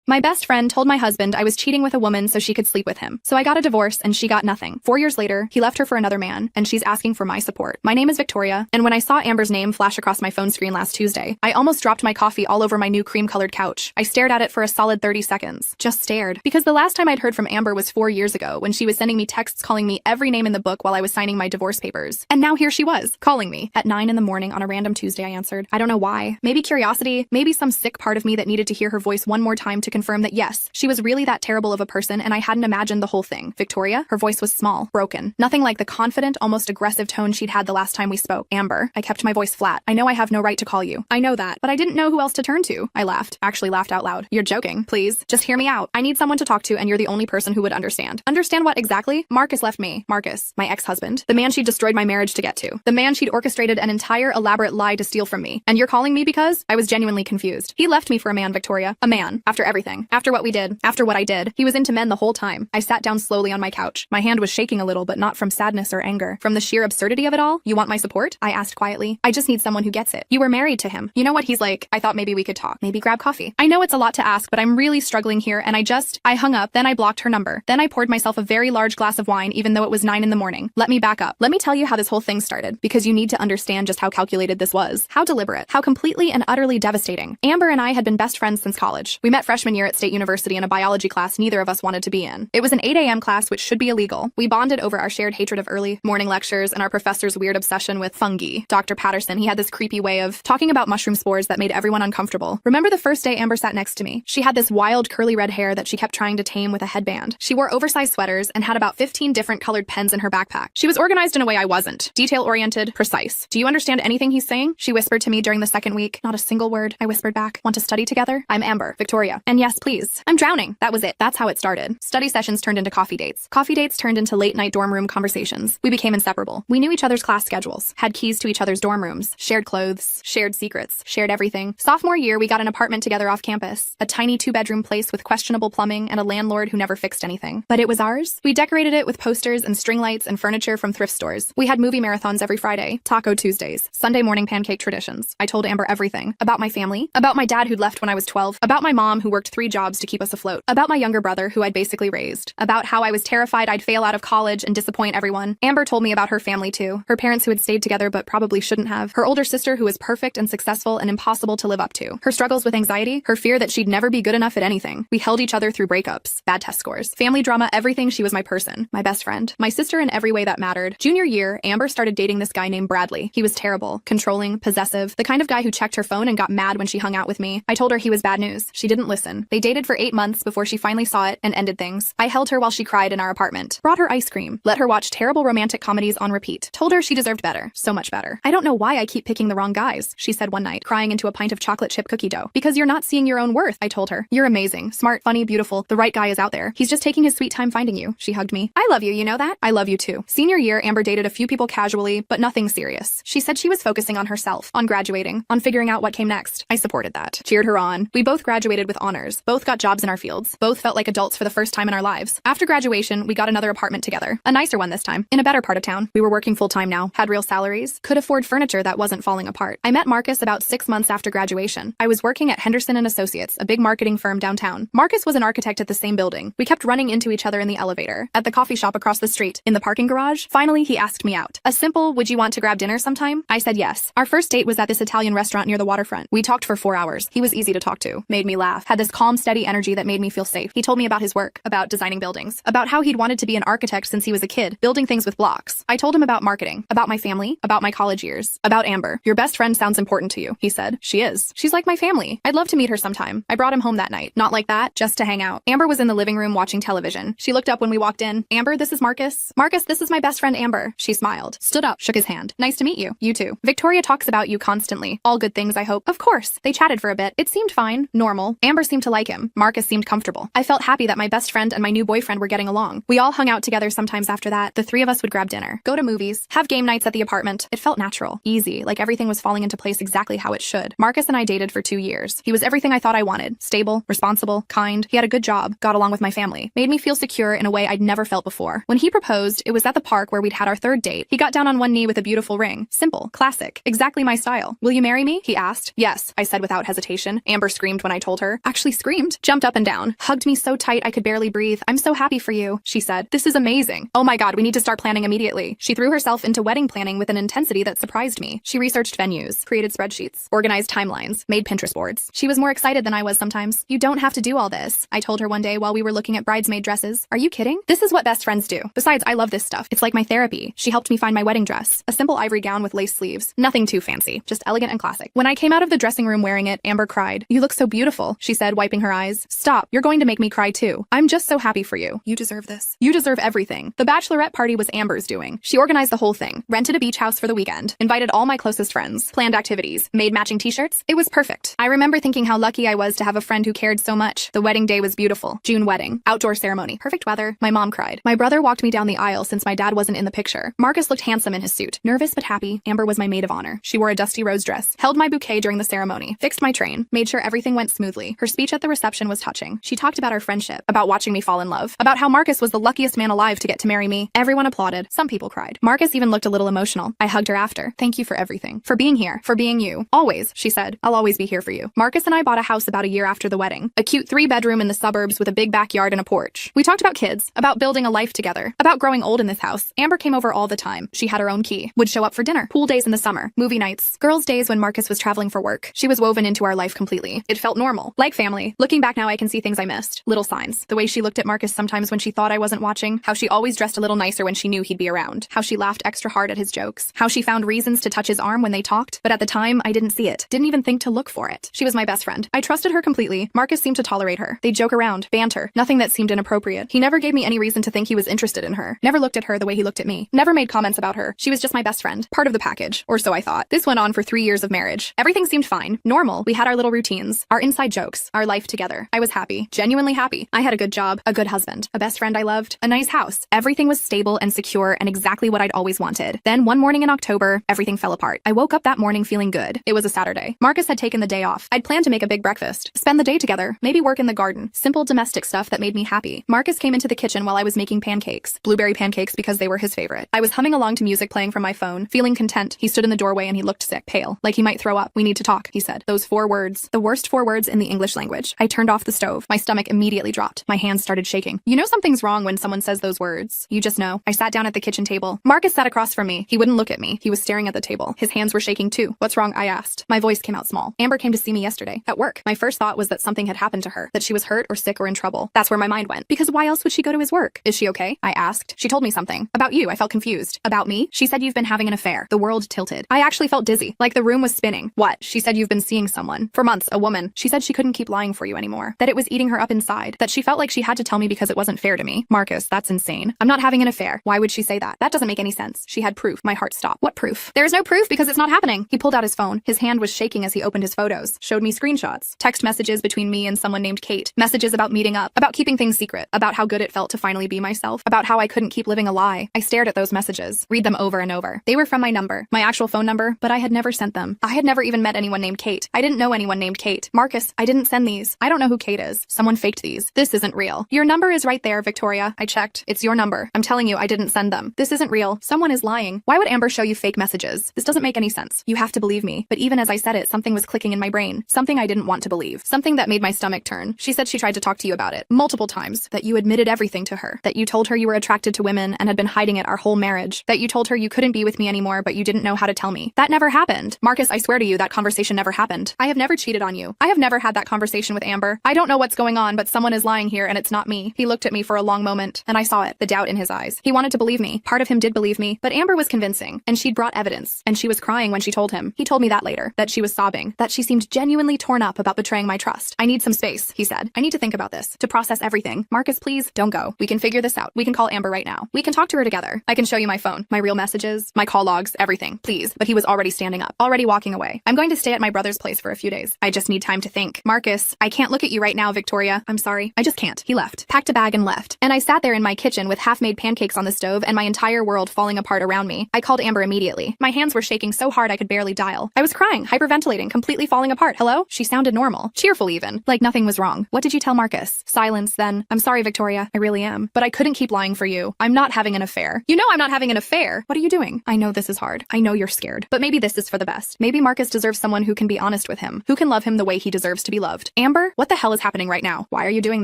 My best friend told my husband I was cheating with a woman so she could sleep with him. So I got a divorce and she got nothing. 4 years later, he left her for another man, and she's asking for my support. My name is Victoria, and when I saw Amber's name flash across my phone screen last Tuesday, I almost dropped my coffee all over my new cream-colored couch. I stared at it for a solid 30 seconds. Just stared. Because the last time I'd heard from Amber was 4 years ago, when she was sending me texts calling me every name in the book while I was signing my divorce papers. And now here she was, calling me. At 9 in the morning on a random Tuesday, I answered. I don't know why. Maybe curiosity, maybe some sick part of me that needed to hear her voice one more time to confirm that yes, she was really that terrible of a person and I hadn't imagined the whole thing. Victoria? Her voice was small, broken. Nothing like the confident, almost aggressive tone she'd had the last time we spoke. Amber. I kept my voice flat. I know I have no right to call you. I know that, but I didn't know who else to turn to. I laughed. Actually laughed out loud. You're joking. Please, just hear me out. I need someone to talk to and you're the only person who would understand. Understand what exactly? Marcus left me. Marcus, my ex-husband. The man she'd destroyed my marriage to get to. The man she'd orchestrated an entire elaborate lie to steal from me. And you're calling me because? I was genuinely confused. He left me for a man, Victoria. A man. After everything. After what we did. After what I did. He was into men the whole time. I sat down slowly on my couch. My hand was shaking a little, but not from sadness or anger. From the sheer absurdity of it all. You want my support? I asked quietly. I just need someone who gets it. You were married to him. You know what he's like. I thought maybe we could talk. Maybe grab coffee. I know it's a lot to ask, but I'm really struggling here and I hung up, then I blocked her number. Then I poured myself a very large glass of wine even though it was 9 in the morning. Let me back up. Let me tell you how this whole thing started, because you need to understand just how calculated this was. How deliberate. How completely and utterly devastating. Amber and I had been best friends since college. We met freshman year at State University in a biology class neither of us wanted to be in. It was an 8 a.m. class which should be illegal. We bonded over our shared hatred of early morning lectures and our professor's weird obsession with fungi. Dr. Patterson, he had this creepy way of talking about mushroom spores that made everyone uncomfortable. Remember the first day Amber sat next to me? She had this wild curly red hair that she kept trying to tame with a headband. She wore oversized sweaters and had about 15 different colored pens in her backpack. She was organized in a way I wasn't. Detail-oriented, precise. Do you understand anything he's saying? She whispered to me during the second week. Not a single word. I whispered back. Want to study together? I'm Amber. Victoria. And yes, please. I'm drowning. That was it. That's how it started. Study sessions turned into coffee dates. Coffee dates turned into late-night dorm room conversations. We became inseparable. We knew each other's class schedules, had keys to each other's dorm rooms, shared clothes, shared secrets, shared everything. Sophomore year, we got an apartment together off campus. A tiny 2-bedroom place with questionable plumbing and a landlord who never fixed anything. But it was ours. We decorated it with posters and string lights and furniture from thrift stores. We had movie marathons every Friday, Taco Tuesdays, Sunday morning pancake traditions. I told Amber everything. About my family, about my dad who'd left when I was 12, about my mom who worked 3 jobs to keep us afloat, about my younger brother who I'd basically raised, about how I was terrified I'd fail out of college and disappoint everyone. Amber told me about her family too. Her parents who had stayed together but probably shouldn't have. Her older sister who was perfect and successful and impossible to live up to. Her struggles with anxiety, her fear that she'd never be good enough at anything. We held each other through breakups, bad test scores, family drama, everything. She was my person, my best friend, my sister in every way that mattered. Junior year, Amber started dating this guy named Bradley. He was terrible, controlling, possessive, the kind of guy who checked her phone and got mad when she hung out with me. I told her he was bad news. She didn't listen. They dated for 8 months before she finally saw it and ended things. I held her while she cried in our apartment, brought her ice cream, let her watch terrible romantic comedies on repeat, told her she deserved better, so much better. I don't know why I keep picking the wrong guys, she said one night, crying into a pint of chocolate chip cookie dough. Because you're not seeing your own worth, I told her. You're amazing, smart, funny, beautiful. The right guy is out there. He's just taking his sweet time finding you. She hugged me. I love you, you know that? I love you too. Senior year, Amber dated a few people casually, but nothing serious. She said she was focusing on herself, on graduating, on figuring out what came next. I supported that. Cheered her on. We both graduated with honors. Both got jobs in our fields. Both felt like adults for the first time in our lives. After graduation, we got another apartment together. A nicer one this time, in a better part of town. We were working full-time now, had real salaries, could afford furniture that wasn't falling apart. I met Marcus about 6 months after graduation. I was working at Henderson & Associates, a big marketing firm downtown. Marcus was an architect at the same building. We kept running into each other in the elevator, at the coffee shop across the street, in the parking garage. Finally, he asked me out. A simple, would you want to grab dinner sometime? I said yes. Our first date was at this Italian restaurant near the waterfront. We talked for 4 hours. He was easy to talk to, made me laugh, had this calm, steady energy that made me feel safe. He told me about his work, about designing buildings, about how he'd wanted to be an architect since he was a kid, building things with blocks. I told him about marketing, about my family, about my college years, about Amber. Your best friend sounds important to you, he said. She is. She's like my family. I'd love to meet her sometime. I brought him home that night. Not like that, just to hang out. Amber was in the living room watching television. She looked up when we walked in. Amber, this is Marcus. Marcus, this is my best friend Amber. She smiled, stood up, shook his hand. Nice to meet you. You too. Victoria talks about you constantly. All good things, I hope. Of course. They chatted for a bit. It seemed fine, normal. Amber seemed to like him. Marcus seemed comfortable. I felt happy that my best friend and my new boyfriend were getting along. We all hung out together sometimes after that. The 3 of us would grab dinner, go to movies, have game nights at the apartment. It felt natural, easy, like everything was falling into place exactly how it should. Marcus and I dated for 2 years. He was everything I thought I wanted. Stable, responsible, kind. He had a good job, got along with my family, made me feel secure in a way I'd never felt before. When he proposed, it was at the park where we'd had our 3rd date. He got down on one knee with a beautiful ring. Simple, classic, exactly my style. Will you marry me? He asked. Yes, I said without hesitation. Amber screamed when I told her. Actually, screamed, jumped up and down, hugged me so tight I could barely breathe. I'm so happy for you, she said. This is amazing. Oh my God, we need to start planning immediately. She threw herself into wedding planning with an intensity that surprised me. She researched venues, created spreadsheets, organized timelines, made Pinterest boards. She was more excited than I was sometimes. You don't have to do all this, I told her one day while we were looking at bridesmaid dresses. Are you kidding? This is what best friends do. Besides, I love this stuff. It's like my therapy. She helped me find my wedding dress, a simple ivory gown with lace sleeves. Nothing too fancy, just elegant and classic. When I came out of the dressing room wearing it, Amber cried. You look so beautiful, she said, wiping her eyes. Stop, you're going to make me cry too. I'm just so happy for you. You deserve this. You deserve everything. The bachelorette party was Amber's doing. She organized the whole thing, rented a beach house for the weekend, invited all my closest friends, planned activities, made matching t-shirts. It was perfect. I remember thinking how lucky I was to have a friend who cared so much. The wedding day was beautiful. June wedding. Outdoor ceremony. Perfect weather. My mom cried. My brother walked me down the aisle since my dad wasn't in the picture. Marcus looked handsome in his suit. Nervous but happy, Amber was my maid of honor. She wore a dusty rose dress, held my bouquet during the ceremony, fixed my train, made sure everything went smoothly. Her speech at the reception was touching. She talked about our friendship, about watching me fall in love, about how Marcus was the luckiest man alive to get to marry me. Everyone applauded. Some people cried. Marcus even looked a little emotional. I hugged her after. Thank you for everything. For being here. For being you. Always, she said. I'll always be here for you. Marcus and I bought a house about a year after the wedding. A cute 3-bedroom in the suburbs with a big backyard and a porch. We talked about kids, about building a life together, about growing old in this house. Amber came over all the time. She had her own key. Would show up for dinner. Pool days in the summer. Movie nights. Girls' days when Marcus was traveling for work. She was woven into our life completely. It felt normal. Like family. Looking back now, I can see things I missed. Little signs. The way she looked at Marcus sometimes when she thought I wasn't watching. How she always dressed a little nicer when she knew he'd be around. How she laughed extra hard at his jokes. How she found reasons to touch his arm when they talked. But at the time, I didn't see it. Didn't even think to look for it. She was my best friend. I trusted her completely. Marcus seemed to tolerate her. They'd joke around. Banter. Nothing that seemed inappropriate. He never gave me any reason to think he was interested in her. Never looked at her the way he looked at me. Never made comments about her. She was just my best friend. Part of the package. Or so I thought. This went on for 3 years of marriage. Everything seemed fine. Normal. We had our little routines. Our inside jokes. Our life together. I was happy. Genuinely happy. I had a good job. A good husband. A best friend I loved. A nice house. Everything was stable and secure and exactly what I'd always wanted. Then one morning in October, everything fell apart. I woke up that morning feeling good. It was a Saturday. Marcus had taken the day off. I'd planned to make a big breakfast. Spend the day together. Maybe work in the garden. Simple domestic stuff that made me happy. Marcus came into the kitchen while I was making pancakes. Blueberry pancakes because they were his favorite. I was humming along to music playing from my phone, feeling content. He stood in the doorway and he looked sick, pale, like he might throw up. We need to talk, he said. Those 4 words. The worst 4 words in the English language. I turned off the stove. My stomach immediately dropped. My hands started shaking. You know something's wrong when someone says those words. You just know. I sat down at the kitchen table. Marcus sat across from me. He wouldn't look at me. He was staring at the table. His hands were shaking too. What's wrong? I asked. My voice came out small. Amber came to see me yesterday at work. My first thought was that something had happened to her, that she was hurt or sick or in trouble. That's where my mind went. Because why else would she go to his work? Is she okay? I asked. She told me something. About you. I felt confused. About me? She said you've been having an affair. The world tilted. I actually felt dizzy. Like the room was spinning. What? She said you've been seeing someone. For months, a woman. She said she couldn't keep lying for you anymore. That it was eating her up inside. That she felt like she had to tell me because it wasn't fair to me. Marcus, that's insane. I'm not having an affair. Why would she say that? That doesn't make any sense. She had proof. My heart stopped. What proof? There is no proof because it's not happening. He pulled out his phone. His hand was shaking as he opened his photos. Showed me screenshots. Text messages between me and someone named Kate. Messages about meeting up. About keeping things secret. About how good it felt to finally be myself. About how I couldn't keep living a lie. I stared at those messages. Read them over and over. They were from my number. My actual phone number, but I had never sent them. I had never even met anyone named Kate. I didn't know anyone named Kate. Marcus, I didn't send these. I don't know who Kate is. Someone faked these. This isn't real. Your number is right there, Victoria. I checked. It's your number. I'm telling you, I didn't send them. This isn't real. Someone is lying. Why would Amber show you fake messages? This doesn't make any sense. You have to believe me. But even as I said it, something was clicking in my brain. Something I didn't want to believe. Something that made my stomach turn. She said she tried to talk to you about it multiple times. That you admitted everything to her. That you told her you were attracted to women and had been hiding it our whole marriage. That you told her you couldn't be with me anymore, but you didn't know how to tell me. That never happened. Marcus, I swear to you, that conversation never happened. I have never cheated on you. I have never had that conversation with Amber. I don't know what's going on, but someone is lying here and it's not me. He looked at me for a long moment, and I saw it, the doubt in his eyes. He wanted to believe me. Part of him did believe me, but Amber was convincing, and she'd brought evidence, and she was crying when she told him. He told me that later, that she was sobbing, that she seemed genuinely torn up about betraying my trust. I need some space, he said. I need to think about this, to process everything. Marcus, please, don't go. We can figure this out. We can call Amber right now. We can talk to her together. I can show you my phone, my real messages, my call logs, everything, please. But he was already standing up, already walking away. I'm going to stay at my brother's place for a few days. I just need time to think. Marcus, I can't look at you right now, Victoria. I'm sorry. I just can't. He left, packed a bag and left. And I sat there in my kitchen with half-made pancakes on the stove and my entire world falling apart around me. I called Amber immediately. My hands were shaking so hard I could barely dial. I was crying, hyperventilating, completely falling apart. Hello? She sounded normal, cheerful even, like nothing was wrong. What did you tell Marcus? Silence then. I'm sorry, Victoria. I really am. But I couldn't keep lying for you. I'm not having an affair. You know I'm not having an affair. What are you doing? I know this is hard. I know you're scared. But maybe this is for the best. Maybe Marcus deserves someone who can be honest with him, who can love him the way he deserves to be loved. Amber, what the hell is happening right now? Why are you doing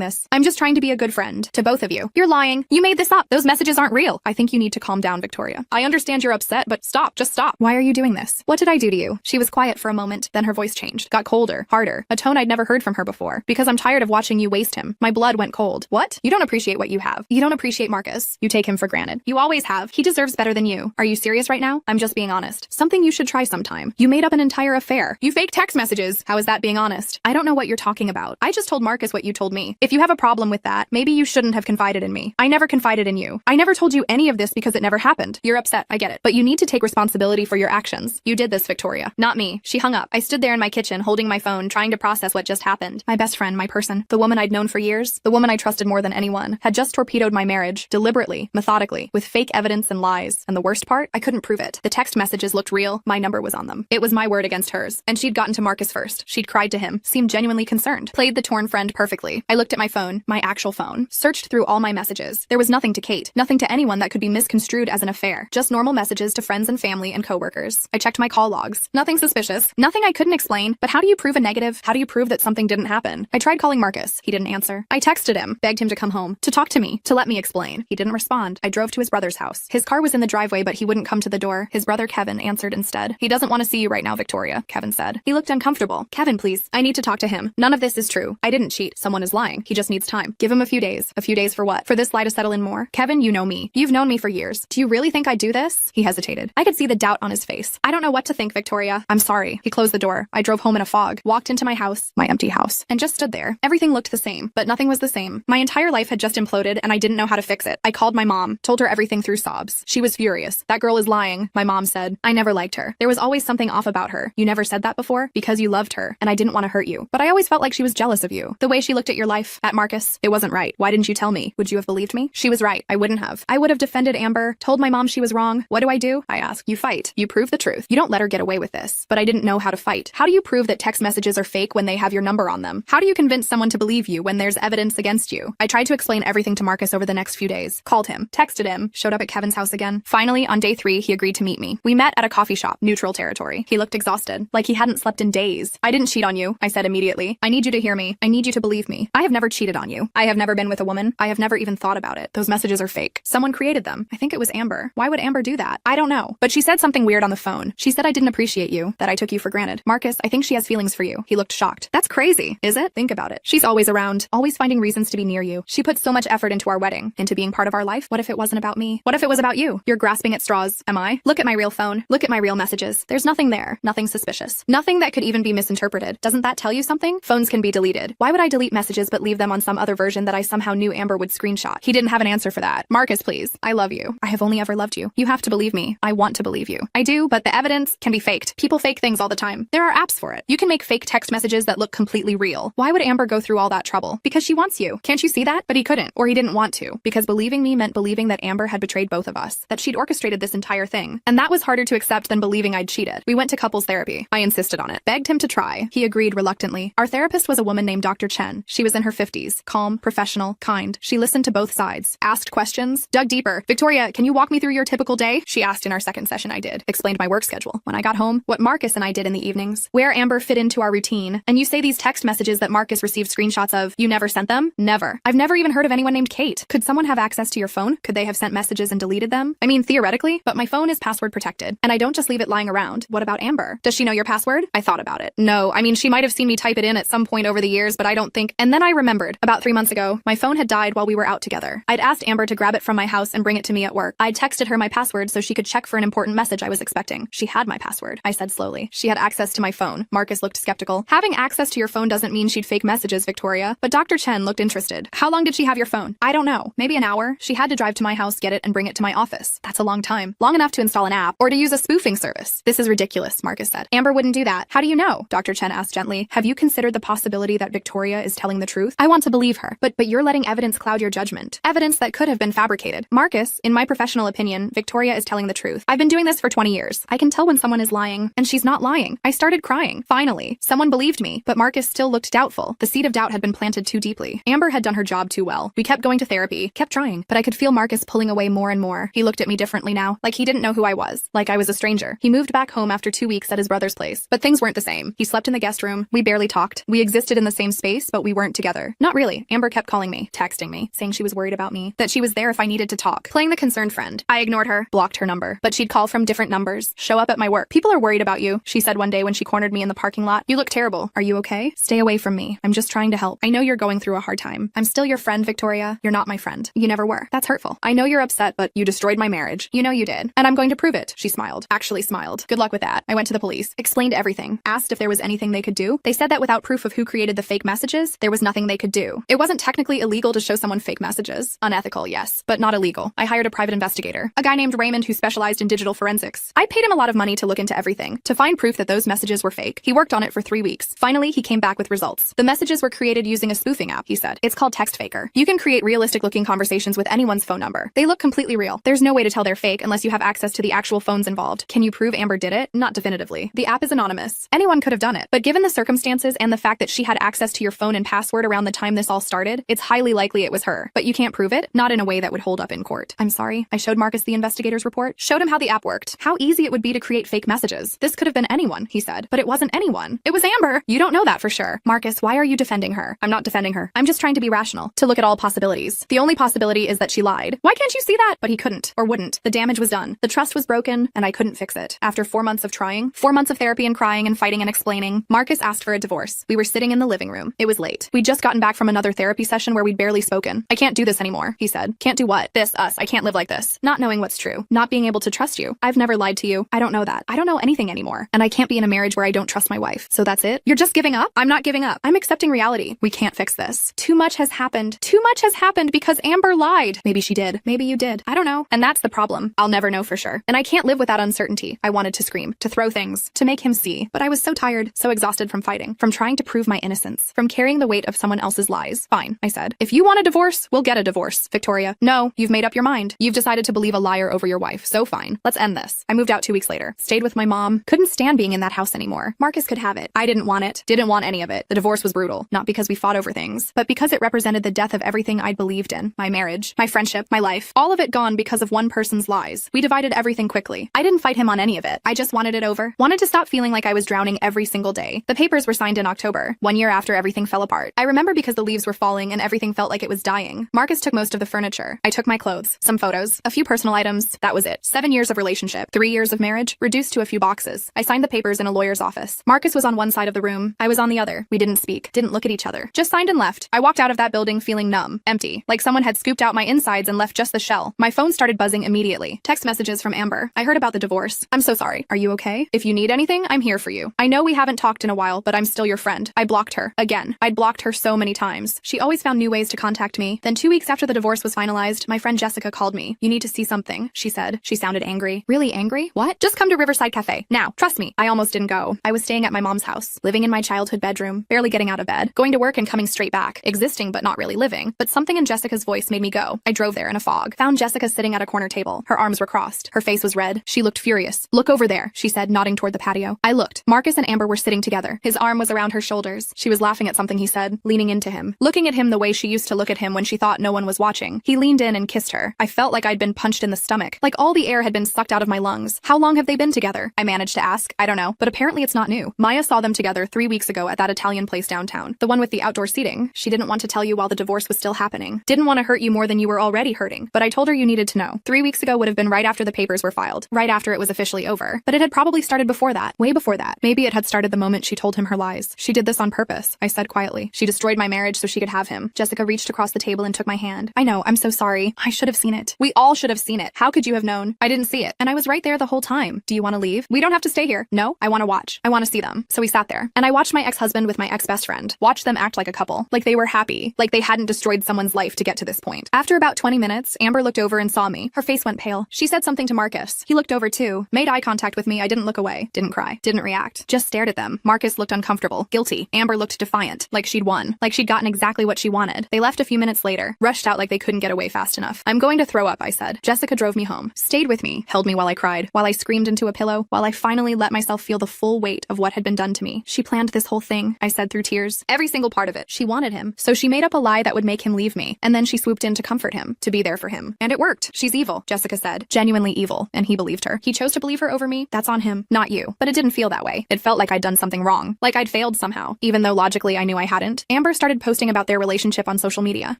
this? I'm just trying to be a good friend to both of you. You're lying. You made this up. Those messages aren't real. I think you need to calm down, Victoria. I understand you're upset, but stop. Just stop. Why are you doing this? What did I do to you? She was quiet for a moment, then her voice changed, got colder, harder, a tone I'd never heard from her before. Because I'm tired of watching you waste him. My blood went cold. What? You don't appreciate what you have. You don't appreciate Marcus. You take him for granted. You always have. He deserves better than you. Are you serious right now? I'm just being honest. Something you should try sometime. You made up an entire affair. You fake text messages. How is that being honest? I don't know what you're talking about. I just told Marcus what you told me. If you have a problem with that, maybe you shouldn't have confided in me. I never confided in you. I never told you any of this because it never happened. You're upset. I get it. But you need to take responsibility for your actions. You did this, Victoria. Not me. She hung up. I stood there in my kitchen holding my phone, trying to process what just happened. My best friend, my person, the woman I'd known for years, the woman I trusted more than anyone, had just torpedoed my marriage, deliberately, methodically, with fake evidence and lies. And the worst part? I couldn't prove it. The text messages looked real. My number was on them. It was my word against hers. And she'd gotten to Marcus first. She'd cried to him, seemed genuinely concerned, played the torn friend perfectly. I looked at my phone, my actual phone, searched through all my messages. There was nothing to Kate, nothing to anyone that could be misconstrued as an affair. Just normal messages to friends and family and coworkers. I checked my call logs. Nothing suspicious. Nothing I couldn't explain. But how do you prove a negative? How do you prove that something didn't happen? I tried calling Marcus. He didn't answer. I texted him, begged him to come home, to talk to me, to let me explain. He didn't respond. I drove to his brother's house. His car was in the driveway, but he wouldn't come to the door. His brother Kevin answered instead. He doesn't want to see you right now, Victoria, Kevin said. He looked uncomfortable. Kevin, please. I need to talk to him. None of this is true. I didn't cheat. Someone is lying. He just needs time. Give him a few days. A few days for what? For this lie to settle in more? Kevin, you know me. You've known me for years. Do you really think I'd do this? He hesitated. I could see the doubt on his face. I don't know what to think, Victoria. I'm sorry. He closed the door. I drove home in a fog, walked into my house, my empty house, and just stood there. Everything looked the same, but nothing was the same. My entire life had just imploded, and I didn't know how to fix it. I called my mom, told her everything through sobs. She was furious. That girl is lying, my mom said. I never liked her. There was always something off about her. You never said that before? Because you loved her, and I didn't want to hurt you. But I always felt like she was jealous of you. The way she looked at your life, at Marcus, it wasn't right. Why didn't you tell me? Would you have believed me? She was right. I wouldn't have. I would have defended Amber, told my mom she was wrong. What do? I ask. You fight. You prove the truth. You don't let her get away with this. But I didn't know how to fight. How do you prove that text messages are fake when they have your number on them? How do you convince someone to believe you when there's evidence against you? I tried to explain everything to Marcus over the next few days. Called him, texted him, showed up at Kevin's house again. Finally, on day 3, he agreed to meet me. We met at a coffee shop, neutral territory. He looked exhausted, like he hadn't slept in days. I didn't cheat on you, I said immediately. I need you to hear me. I need you to believe me. I have never cheated on you. I have never been with a woman. I have never even thought about it. Those messages are fake. Someone created them. I think it was Amber. Why would Amber do that? I don't know. But she said something weird on the phone. She said I didn't appreciate you, that I took you for granted. Marcus, I think she has feelings for you. He looked shocked. That's crazy, is it? Think about it. She's always around, always finding reasons to be near you. She put so much effort into our wedding, into being part of our life. What if it wasn't about me? What if it was about you? You're grasping at straws. Am I? Look at my real phone. Look at my real messages. There's nothing there. Nothing suspicious. Nothing that could even be misinterpreted. Doesn't that tell you something? Phones can be deleted. Why would I delete messages but leave them on some other version that I somehow knew Amber would screenshot? He didn't have an answer for that. Marcus, please. I love you. I have only ever loved you. You have to believe me. I want to believe you. I do, but the evidence can be faked. People fake things all the time. There are apps for it. You can make fake text messages that look completely real. Why would Amber go through all that trouble? Because she wants you. Can't you see that? But he couldn't, or he didn't want to, because believing me meant believing that Amber had betrayed both of us, that she'd orchestrated this entire thing. And that was harder to accept than believing I'd cheated. We went to couples therapy. I insisted on it. Begged him to try. He agreed reluctantly. Our therapist was a woman named Dr. Chen. She was in her 50s, calm, professional, kind. She listened to both sides, asked questions, dug deeper. Victoria, can you walk me through your typical day? She asked in our second session. I did. Explained my work schedule. When I got home, what Marcus and I did in the evenings, where Amber fit into our routine. And you say these text messages that Marcus received screenshots of, you never sent them? Never. I've never even heard of anyone named Kate. Could someone have access to your phone? Could they have sent messages and deleted them? I mean, theoretically, but my phone is password protected, and I don't just leave it lying around. What about Amber? Does she know your password? I thought about it. No, I mean, she might have seen me type it in at some point over the years, but I don't think. And then I remembered, about 3 months ago, my phone had died while we were out together. I'd asked Amber to grab it from my house and bring it to me at work. I'd texted her my password so she could check for an important message I was expecting. She had my password, I said slowly. She had access to my phone. Marcus looked skeptical. Having access to your phone doesn't mean she'd fake messages, Victoria. But Dr. Chen looked interested. How long did she have your phone? I don't know. Maybe an hour. She had to drive to my house, get it, and bring it to my office. That's a long time. Long enough to install an app or to use a spoofing service. This is ridiculous, Marcus said. Amber wouldn't do that. How do you know? Dr. Chen asked gently. Have you considered the possibility that Victoria is telling the truth? I want to believe her, but you're letting evidence cloud your judgment. Evidence that could have been fabricated. Marcus, in my professional opinion, Victoria is telling the truth. I've been doing this for 20 years. I can tell when someone is lying, and she's not lying. I started crying. Finally, someone believed me, but Marcus still looked doubtful. The seed of doubt had been planted too deeply. Amber had done her job too well. We kept going to therapy, kept trying, but I could feel Marcus pulling away more and more. He looked at me differently now, like he didn't know who I was, like I was a stranger. He moved back home after 2 weeks at his brother's place, but things weren't the same. He slept in the guest room. We barely talked. We existed in the same space, but we weren't together. Not really. Amber kept calling me, texting me, saying she was worried about me, that she was there if I needed to talk, playing the concerned friend. I ignored her, blocked her number, but she'd call from different numbers, show up at my work. People are worried about you, she said one day when she cornered me in the parking lot. You look terrible. Are you okay? Stay away from me. I'm just trying to help. I know you're going through a hard time. I'm still your friend, Victoria. You're not my friend. You never were. That's hurtful. I know you're upset, but you destroyed my marriage. You know you did. And I'm going to prove it. She smiled. Actually smiled. Good luck with that. I went to the police, explained everything, asked if there was anything they could do. They said that without proof of who created the fake messages, there was nothing they could do. It wasn't technically illegal to show someone fake messages. Unethical, yes, but not illegal. I hired a private investigator, a guy named Raymond who specialized in digital forensics. I paid him a lot of money to look into everything, to find proof that those messages were fake. He worked on it for 3 weeks. Finally, he came back with results. The messages were created using a spoofing app, he said. It's called Text Faker. You can create realistic-looking conversations with anyone's phone number. They look completely real. There's no way to tell they're fake unless you have access to the actual phones involved. Can you prove Amber did it? Not definitively. The app is anonymous. Anyone could have done it. But given the circumstances and the fact that she had access to your phone and password around the time this all started, it's highly likely it was her. But you can't prove it, not in a way that would hold up in court. I'm sorry. I showed Marcus the investigator's report, showed him how the app worked, how easy it would be to create fake messages. This could have been anyone, he said. But it wasn't anyone. It was Amber. You don't know that for sure. Marcus, why are you defending her? I'm not defending her. I'm just trying to be rational, to look at all possibilities. The only possibility is that she lied. Why can't you see that? But he couldn't, or wouldn't. The damage was done. The trust was broken, and I couldn't fix it. After 4 months of trying, 4 months of therapy and crying and fighting and explaining, Marcus asked for a divorce. We were sitting in the living room. It was late. We'd just gotten back from another therapy session where we'd barely spoken. I can't do this anymore, he said. Can't do what? This, us. I can't live like this. Not knowing what's true. Not being able to trust you. I've never lied to you. I don't know that. I don't know anything anymore. And I can't be in a marriage where I don't trust my wife. So that's it? You're just giving up? I'm not giving up. I'm accepting reality. We can't fix this. Too much has happened. Too much has happened because Amber lied. Maybe she did. Maybe you did. I don't know. And that's the problem. I'll never know for sure. And I can't live with that uncertainty. I wanted to scream, to throw things, to make him see. But I was so tired, so exhausted from fighting, from trying to prove my innocence, from carrying the weight of someone else's lies. Fine, I said. If you want a divorce, we'll get a divorce. Victoria, no, you've made up your mind. You've decided to believe a liar over your wife. So fine. Let's end this. I moved out 2 weeks later. Stayed with my mom. Couldn't stand being in that house anymore. Marcus could have it. I didn't want it. Didn't want any of it. The divorce was brutal. Not because we fought over things, but because it represented the death of everything I'd believed in. My marriage, my friendship, my life. All of it gone because of one person's lies. We divided everything quickly. I didn't fight him on any of it. I just wanted it over. Wanted to stop feeling like I was drowning every single day. The papers were signed in October, 1 year after everything fell apart. I remember because the leaves were falling and everything felt like it was dying. Marcus took most of the furniture. I took my clothes, some photos, a few personal items. That was it. 7 years of relationship, 3 years of marriage, reduced to a few boxes. I signed the papers in a lawyer's office. Marcus was on one side of the room. I was on the other. We didn't speak, didn't look at each other. Just signed and left. I walked out of that building feeling numb, empty, like someone had scooped out my insides and left just the shell. My phone started buzzing immediately. Text messages from Amber. I heard about the divorce. I'm so sorry. Are you okay? If you need anything, I'm here for you. I know we haven't talked in a while, but I'm still your friend. I blocked her. Again. I'd blocked her so many times. She always found new ways to contact me. Then 2 weeks after the divorce was finalized, my friend Jessica called me. You need to see something, she said. She sounded angry. Really angry? What? Just come to Riverside Cafe. Now. Trust me. I almost didn't go. I was staying at my mom's house, living in my childhood bedroom, barely getting out of bed, going to work and coming straight back, existing but not really living. But something in Jessica's voice made me go. I drove there in a fog. Found Jessica sitting at a corner table. Her arms were crossed. Her face was red. She looked furious. Look over there, she said, nodding toward the patio. I looked. Marcus and Amber were sitting together. His arm was around her shoulders. She was laughing at something he said, leaning into him, looking at him the way she used to look at him when she thought no one was watching. He leaned in and kissed her. I felt like I'd been punched in the stomach, like all the air had been sucked out of my lungs. How long have they been together? I managed to ask. I don't know, but apparently it's not new. Maya saw them together 3 weeks ago at that Italian place downtown, the one with the outdoor seating. She didn't want to tell you while the divorce was still happening. Didn't want to hurt you more than you were already hurting, but I told her you needed to know. 3 weeks ago would have been right after the papers were filed, right after it was officially over. But it had probably started before that, way before that. Maybe it had started the moment she told him her lies. She did this on purpose, I said quietly. She destroyed my marriage so she could have him. Jessica reached across the table and took my hand. I know, I'm so sorry. I should have seen it. We all should have seen it. How could you have known? I didn't see it. And I was right there the whole time. Do you want to leave? We don't have to stay here. No, I want to watch. I want to see them. So we sat there. And I watched my ex-husband with my ex-best friend. Watched them act like a couple. Like they were happy. Like they hadn't destroyed someone's life to get to this point. After about 20 minutes, Amber looked over and saw me. Her face went pale. She said something to Marcus. He looked over too. Made eye contact with me. I didn't look away. Didn't cry. Didn't react. Just stared at them. Marcus looked uncomfortable. Guilty. Amber looked defiant. Like she'd won. Like she'd gotten exactly what she wanted. They left a few minutes later. Rushed out like they couldn't get away fast enough. I'm going to throw up, I said. Jessica drove me home. Stayed with me. Held me while I cried. While I screamed into a pillow. While I finally let myself feel the full weight of what had been done to me. She planned this whole thing, I said through tears. Every single part of it. She wanted him. So she made up a lie that would make him leave me. And then she swooped in to comfort him. To be there for him. And it worked. She's evil, Jessica said. Genuinely evil. And he believed her. He chose to believe her over me. That's on him. Not you. But it didn't feel that way. It felt like I'd done something wrong. Like I'd failed somehow. somehow, even though logically I knew I hadn't. Amber started posting about their relationship on social media,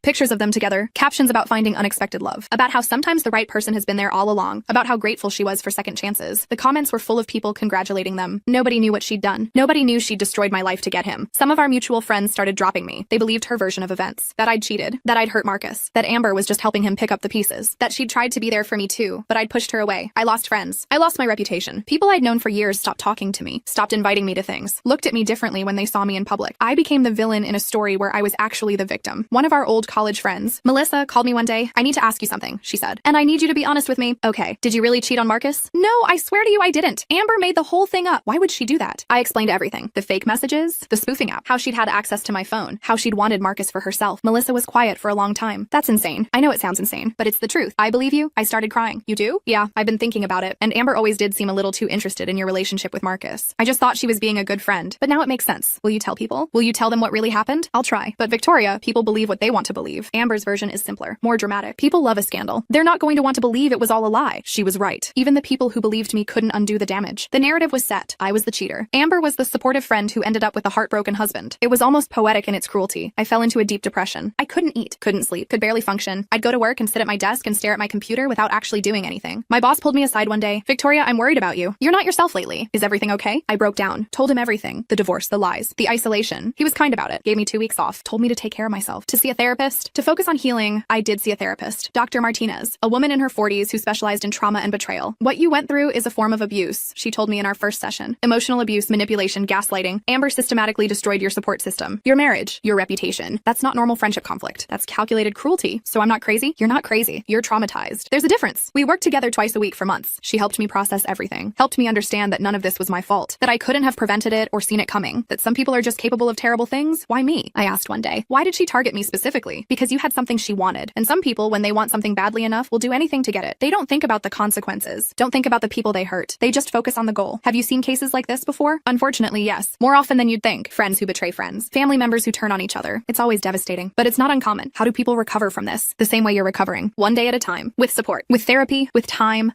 pictures of them together, captions about finding unexpected love, about how sometimes the right person has been there all along, about how grateful she was for second chances. The comments were full of people congratulating them. Nobody knew what she'd done. Nobody knew she'd destroyed my life to get him. Some of our mutual friends started dropping me. They believed her version of events, that I'd cheated, that I'd hurt Marcus, that Amber was just helping him pick up the pieces, that she'd tried to be there for me too, but I'd pushed her away. I lost friends. I lost my reputation. People I'd known for years stopped talking to me, stopped inviting me to things, looked at me differently when they saw me in public. I became the villain in a story where I was actually the victim. One of our old college friends, Melissa, called me one day. "I need to ask you something," she said, "and I need you to be honest with me." "Okay, did you really cheat on Marcus?" "No, I swear to you I didn't. Amber made the whole thing up. Why would she do that?" I explained everything. The fake messages, the spoofing app, how she'd had access to my phone, how she'd wanted Marcus for herself. Melissa was quiet for a long time. "That's insane. I know it sounds insane, but it's the truth. I believe you." I started crying. "You do?" "Yeah, I've been thinking about it, and Amber always did seem a little too interested in your relationship with Marcus. I just thought she was being a good friend, but now it makes sense. Will you tell people? Will you tell them what really happened?" "I'll try." But Victoria, people believe what they want to believe. Amber's version is simpler, more dramatic. People love a scandal. They're not going to want to believe it was all a lie. She was right. Even the people who believed me couldn't undo the damage. The narrative was set. I was the cheater. Amber was the supportive friend who ended up with a heartbroken husband. It was almost poetic in its cruelty. I fell into a deep depression. I couldn't eat, couldn't sleep, could barely function. I'd go to work and sit at my desk and stare at my computer without actually doing anything. My boss pulled me aside one day. "Victoria, I'm worried about you. You're not yourself lately. Is everything okay?" I broke down, told him everything. The divorce, the lies, the isolation. He was kind about it. Gave me 2 weeks off, told me to take care of myself, to see a therapist, to focus on healing. I did see a therapist, Dr. Martinez, a woman in her 40s who specialized in trauma and betrayal. "What you went through is a form of abuse," she told me in our first session. "Emotional abuse, manipulation, gaslighting. Amber systematically destroyed your support system, your marriage, your reputation. That's not normal friendship conflict. That's calculated cruelty. So I'm not crazy? You're not crazy. You're traumatized. There's a difference." We worked together twice a week for months. She helped me process everything, helped me understand that none of this was my fault, that I couldn't have prevented it or seen it coming, that some people are just capable of terrible things. "Why me?" I asked one day. "Why did she target me specifically?" "Because you had something she wanted. And some people, when they want something badly enough, will do anything to get it. They don't think about the consequences, don't think about the people they hurt. They just focus on the goal." Have you seen cases like this before? Unfortunately, yes. More often than you'd think. Friends who betray friends, family members who turn on each other. It's always devastating, but it's not uncommon. How do people recover from this? The same way you're recovering. One day at a time. With support. With therapy. With time.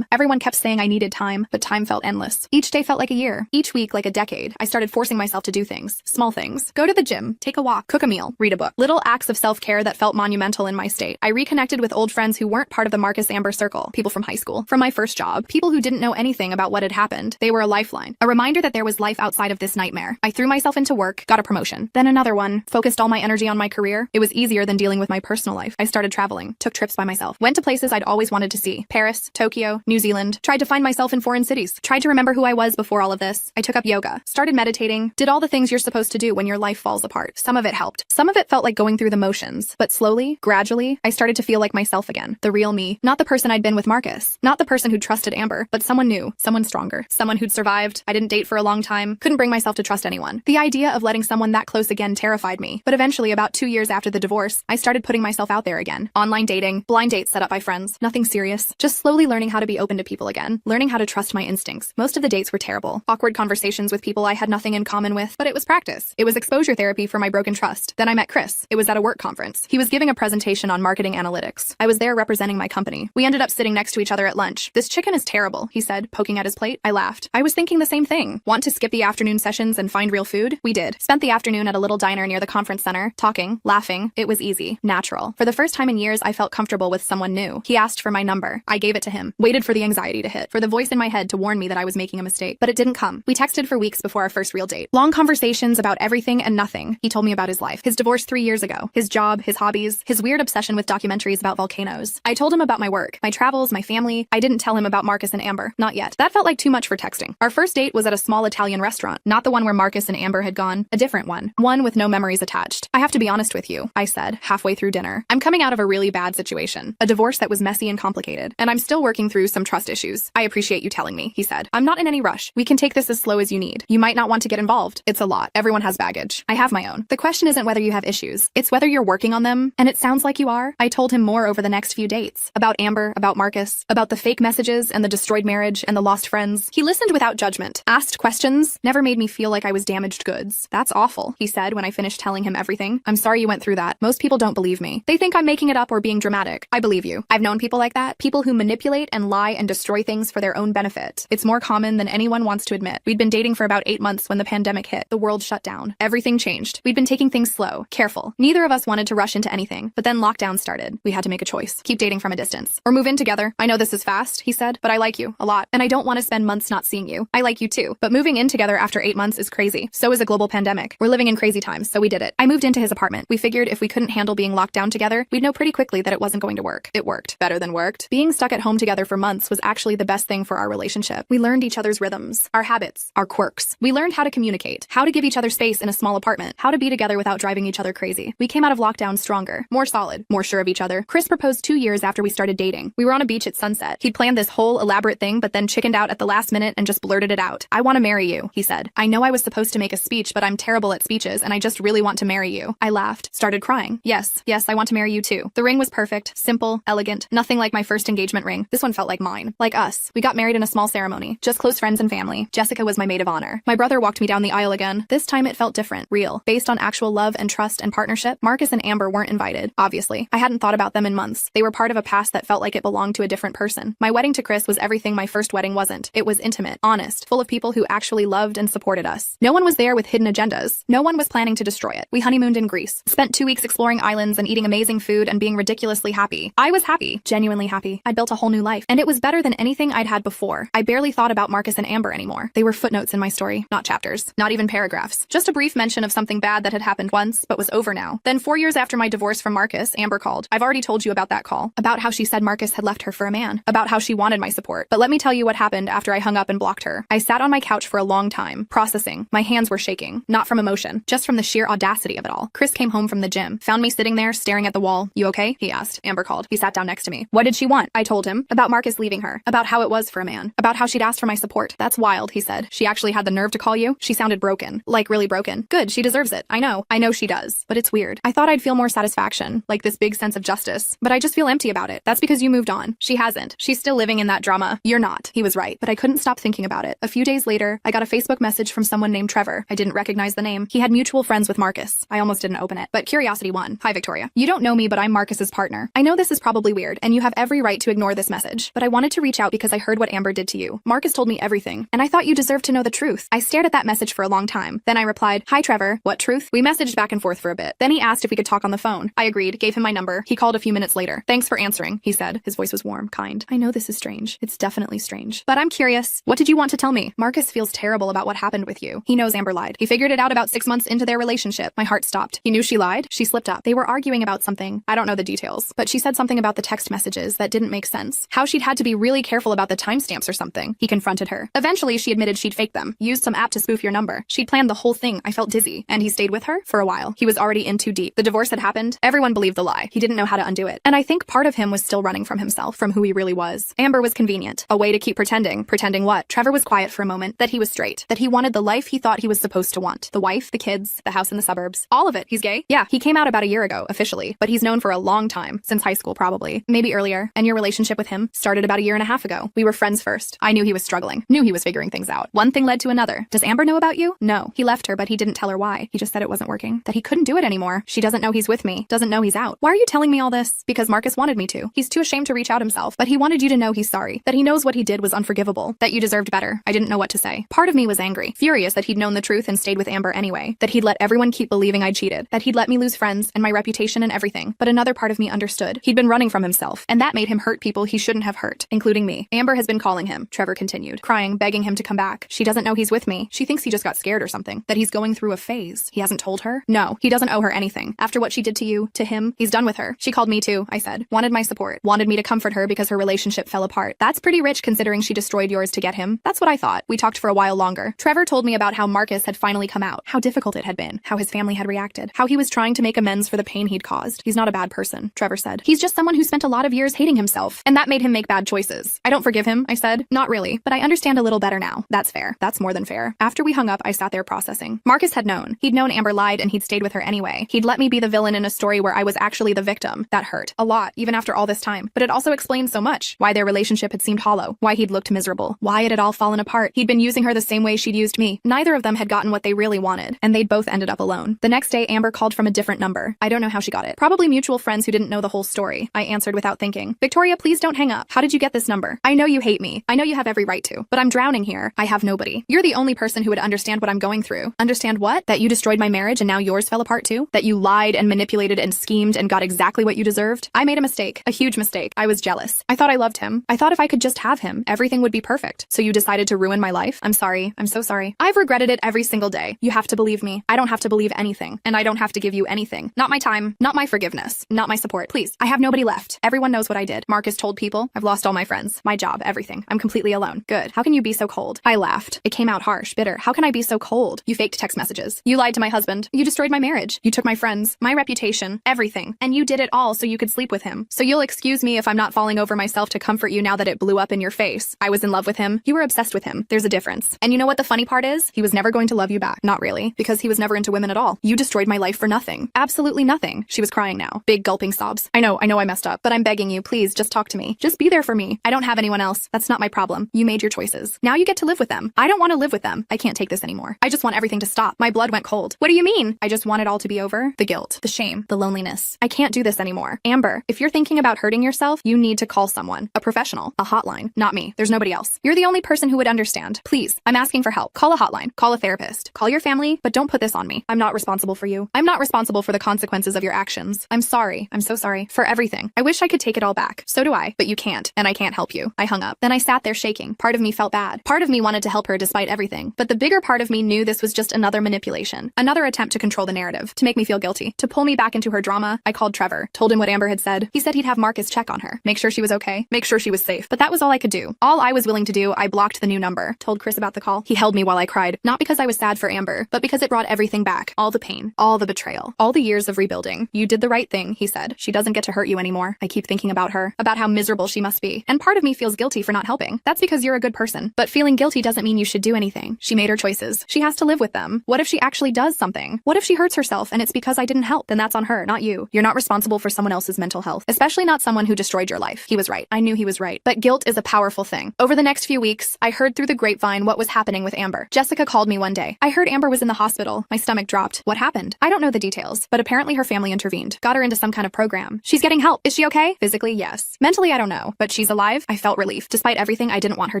Everyone kept saying I needed time, but time felt endless. Each day felt like a year. Each week like a decade. I started forcing myself to do things. Small things. Go to the gym. Take a walk. Cook a meal. Read a book. Little acts of self-care that felt monumental in my state. I reconnected with old friends who weren't part of the Marcus Amber circle. People from high school. From my first job. People who didn't know anything about what had happened. They were a lifeline. A reminder that there was life outside of this nightmare. I threw myself into work. Got a promotion. Then another one. Focused all my energy on my career. It was easier than dealing with my personal life. I started traveling. Took trips by myself. Went to places I'd always wanted to see. Paris, Tokyo, New Zealand. Tried to find myself in foreign cities. Tried to remember who I was before all of this. I took up yoga. Started meditating. Did all the things you're supposed to do when your life falls apart. Some of it helped. Some of it felt like going through the motions. But slowly, gradually, I started to feel like myself again. The real me. Not the person I'd been with Marcus. Not the person who'd trusted Amber. But someone new. Someone stronger. Someone who'd survived. I didn't date for a long time. Couldn't bring myself to trust anyone. The idea of letting someone that close again terrified me. But eventually, about 2 years after the divorce, I started putting myself out there again. Online dating. Blind dates set up by friends. Nothing serious. Just slowly learning how to be open to people again. Learning how to trust my instincts. Most of the dates were terrible. Awkward conversations with people I had nothing in common with. But it was practice. It was exposure therapy for my broken trust. Then I met Chris. It was at a work conference. He was giving a presentation on marketing analytics. I was there representing my company. We ended up sitting next to each other at lunch. "This chicken is terrible," he said, poking at his plate. I laughed. I was thinking the same thing. Want to skip the afternoon sessions and find real food? We did. Spent the afternoon at a little diner near the conference center, talking, laughing. It was easy, natural. For the first time in years, I felt comfortable with someone new. He asked for my number. I gave it to him. Waited for the anxiety to hit, for the voice in my head to warn me that I was making a mistake. But it didn't come. We texted for weeks before our first real date. Long conversations about everything and nothing. He told me about his life, his divorce 3 years ago, his job, his hobbies, his weird obsession with documentaries about volcanoes. I told him about my work, my travels, my family. I didn't tell him about Marcus and Amber. Not yet. That felt like too much for texting. Our first date was at a small Italian restaurant, not the one where Marcus and Amber had gone, a different one. One with no memories attached. "I have to be honest with you," I said, halfway through dinner. "I'm coming out of a really bad situation. A divorce that was messy and complicated. And I'm still working through some trust issues. I appreciate you telling me," he said. "I'm not in any rush. We can take this as slow as you need. You might not want to get involved. It's a lot. Everyone has baggage. I have my own. The question isn't whether you have issues. It's whether you're working on them. And it sounds like you are." I told him more over the next few dates. About Amber, about Marcus, about the fake messages and the destroyed marriage and the lost friends. He listened without judgment. Asked questions. Never made me feel like I was damaged goods. "That's awful," he said when I finished telling him everything. "I'm sorry you went through that. Most people don't believe me. They think I'm making it up or being dramatic. I believe you. I've known people like that. People who manipulate and lie and destroy things for their own benefit. It's more common than anyone wants to admit." We'd been dating for about 8 months when the pandemic hit, the world shut down. Everything changed. We'd been taking things slow, careful. Neither of us wanted to rush into anything, but then lockdown started. We had to make a choice. Keep dating from a distance or move in together. I know this is fast, he said, but I like you a lot, and I don't want to spend months not seeing you. I like you too, but moving in together after 8 months is crazy. So is a global pandemic. We're living in crazy times, so we did it. I moved into his apartment. We figured if we couldn't handle being locked down together, we'd know pretty quickly that it wasn't going to work. It worked. Better than worked. Being stuck at home together for months was actually the best thing for our relationship. We learned each other's rhythms, our habits, our quirks. We learned how to communicate, how to give each other space in a small apartment, how to be together without driving each other crazy. We came out of lockdown stronger, more solid, more sure of each other. Chris proposed 2 years after we started dating. We were on a beach at sunset. He'd planned this whole elaborate thing, but then chickened out at the last minute and just blurted it out. I want to marry you, he said. I know I was supposed to make a speech, but I'm terrible at speeches, and I just really want to marry you. I laughed, started crying. Yes, I want to marry you too. The ring was perfect, simple, elegant, nothing like my first engagement ring. This one felt like mine. Like us. We got married in a small ceremony, just close friends and family. Jessica was my maid of honor. My brother walked me down the aisle again. This time it felt different, real, based on actual love and trust and partnership. Marcus and Amber weren't invited, obviously. I hadn't thought about them in months. They were part of a past that felt like it belonged to a different person. My wedding to Chris was everything my first wedding wasn't. It was intimate, honest, full of people who actually loved and supported us. No one was there with hidden agendas. No one was planning to destroy it. We honeymooned in Greece, spent 2 weeks exploring islands and eating amazing food and being ridiculously happy. I was happy, genuinely happy. I'd built a whole new life, and it was better than anything I'd had before. I barely thought about Marcus and Amber anymore. They were footnotes in my story, not chapters, not even paragraphs. Just a brief mention of something bad that had happened once, but was over now. Then 4 years after my divorce from Marcus, Amber called. I've already told you about that call, about how she said Marcus had left her for a man, about how she wanted my support. But let me tell you what happened after I hung up and blocked her. I sat on my couch for a long time, processing. My hands were shaking, not from emotion, just from the sheer audacity of it all. Chris came home from the gym, found me sitting there staring at the wall. You okay? He asked. Amber called. He sat down next to me. What did she want? I told him. About Marcus leaving her. About how it was for a man. About how she'd asked for my support. That's wild, he said. She actually had the nerve to call you? She sounded broken. Like really broken. Good, she deserves it. I know she does. But it's weird. I thought I'd feel more satisfaction, like this big sense of justice. But I just feel empty about it. That's because you moved on. She hasn't. She's still living in that drama. You're not. He was right. But I couldn't stop thinking about it. A few days later, I got a Facebook message from someone named Trevor. I didn't recognize the name. He had mutual friends with Marcus. I almost didn't open it. But curiosity won. Hi, Victoria. You don't know me, but I'm Marcus's partner. I know this is probably weird, and you have every right to ignore this message. But I wanted to reach out because I heard what Amber did to you. Marcus told me everything, and I thought you deserved to know the truth. I stared at that message for a long time. Then I replied, Hi, Trevor. What truth? We messaged back and forth for a bit. Then he asked if we could talk on the phone. I agreed, gave him my number. He called a few minutes later. Thanks for answering, he said. His voice was warm, kind. I know this is strange. It's definitely strange. But I'm curious. What did you want to tell me? Marcus feels terrible about what happened with you. He knows Amber lied. He figured it out about 6 months into their relationship. My heart stopped. He knew she lied. She slipped up. They were arguing about something. I don't know the details, but she said something about the text messages that didn't make sense. How she'd had to be really careful about the timestamps or something. He confronted her. Eventually, she admitted she'd faked them, used some app to spoof your number. She'd planned the whole thing. I felt dizzy. And he stayed with her for a while. He was already in too deep. The divorce had happened. Everyone believed the lie. He didn't know how to undo it. And I think part of him was still running from himself, from who he really was. Amber was convenient. A way to keep pretending. Pretending what? Trevor was quiet for a moment. That he was straight. That he wanted the life he thought he was supposed to want. The wife, the kids, the house in the suburbs. All of it. He's gay? Yeah, he came out about a year ago, officially. But he's known for a long time. Since high school, probably. Maybe earlier. And your relationship with him started about a year and a half ago. We were friends first. I knew he was struggling. Knew he was figuring things out. One thing led to another. Does Amber know about you? No. He left her, but he didn't tell her why. He just said it wasn't working. That he couldn't do it anymore. She doesn't know he's with me. Doesn't know he's out. Why are you telling me all this? Because Marcus wanted me to. He's too ashamed to reach out himself. But he wanted you to know he's sorry. That he knows what he did was unforgivable. That you deserved better. I didn't know what to say. Part of me was angry. Furious that he'd known the truth and stayed with Amber anyway. That he'd let everyone keep believing I'd cheated. That he'd let me lose friends and my reputation and everything. But another part of me understood. He'd been running from himself. And that made him hurt people he shouldn't have hurt. Including me. Amber has been calling him. Trevor continued. Crying, begging him to come back. She doesn't know he's with me. She thinks he just got scared or something. That he's going through a phase. He hasn't told her? No, he doesn't owe her anything. After what she did to you, to him, he's done with her. She called me too, I said. Wanted my support. Wanted me to comfort her because her relationship fell apart. That's pretty rich considering she destroyed yours to get him. That's what I thought. We talked for a while longer. Trevor told me about how Marcus had finally come out. How difficult it had been. How his family had reacted. How he was trying to make amends for the pain he'd caused. He's not a bad person, Trevor said. He's just someone who spent a lot of years hating himself. And that made him make bad choices. I don't forgive him, I said. Not really, but I understand a little better now. That's fair. That's more than fair. After we hung up, I sat there processing. Marcus had known. He'd known Amber lied and he'd stayed with her anyway. He'd let me be the villain in a story where I was actually the victim. That hurt. A lot, even after all this time. But it also explained so much. Why their relationship had seemed hollow. Why he'd looked miserable. Why it had all fallen apart. He'd been using her the same way she'd used me. Neither of them had gotten what they really wanted. And they'd both ended up alone. The next day, Amber called from a different number. I don't know how she got it. Probably mutual friends who didn't know the whole story. I answered without thinking. Victoria, please don't hang up. How did you get this number? I know you hate me. I know you have every right to. But I'm drowning here. I have nobody. You're the only person who would understand understand what I'm going through. Understand what? That you destroyed my marriage and now yours fell apart too? That you lied and manipulated and schemed and got exactly what you deserved? I made a mistake. A huge mistake. I was jealous. I thought I loved him. I thought if I could just have him, everything would be perfect. So you decided to ruin my life? I'm sorry. I'm so sorry. I've regretted it every single day. You have to believe me. I don't have to believe anything. And I don't have to give you anything. Not my time. Not my forgiveness. Not my support. Please. I have nobody left. Everyone knows what I did. Marcus told people. I've lost all my friends. My job. Everything. I'm completely alone. Good. How can you be so cold? I laughed. It came out harsh, bitter. How can I be so cold? You faked text messages. You lied to my husband. You destroyed my marriage. You took my friends, my reputation, everything. And you did it all so you could sleep with him. So you'll excuse me if I'm not falling over myself to comfort you now that it blew up in your face. I was in love with him. You were obsessed with him. There's a difference. And you know what the funny part is? He was never going to love you back. Not really, because he was never into women at all. You destroyed my life for nothing. Absolutely nothing. She was crying now. Big gulping sobs. I know I messed up, but I'm begging you, please just talk to me. Just be there for me. I don't have anyone else. That's not my problem. You made your choices. Now you get to live with them. I don't want to live with them. I can't take this anymore. I just want everything to stop. My blood went cold. What do you mean? I just want it all to be over. The guilt, the shame, the loneliness. I can't do this anymore. Amber, if you're thinking about hurting yourself, you need to call someone. A professional. A hotline. Not me. There's nobody else. You're the only person who would understand. Please. I'm asking for help. Call a hotline. Call a therapist. Call your family, but don't put this on me. I'm not responsible for you. I'm not responsible for the consequences of your actions. I'm sorry. I'm so sorry. For everything. I wish I could take it all back. So do I. But you can't. And I can't help you. I hung up. Then I sat there shaking. Part of me felt bad. Part of me wanted to help her despite everything. But the bigger part of me knew this was just another manipulation. Another attempt to control the narrative. To make me feel guilty. To pull me back into her drama. I called Trevor. Told him what Amber had said. He said he'd have Marcus check on her. Make sure she was okay. Make sure she was safe. But that was all I could do. All I was willing to do, I blocked the new number. Told Chris about the call. He held me while I cried. Not because I was sad for Amber, but because it brought everything back. All the pain. All the betrayal. All the years of rebuilding. You did the right thing, he said. She doesn't get to hurt you anymore. I keep thinking about her. About how miserable she must be. And part of me feels guilty for not helping. That's because you're a good person. But feeling guilty doesn't mean you should do anything. She made her choices. She has to live with them. What if she actually does something? What if she hurts herself and it's because I didn't help? Then that's on her, not you. You're not responsible for someone else's mental health, especially not someone who destroyed your life. He was right. I knew he was right. But guilt is a powerful thing. Over the next few weeks, I heard through the grapevine what was happening with Amber. Jessica called me one day. I heard Amber was in the hospital. My stomach dropped. What happened? I don't know the details, but apparently her family intervened. Got her into some kind of program. She's getting help. Is she okay? Physically, yes. Mentally, I don't know. But she's alive. I felt relief. Despite everything, I didn't want her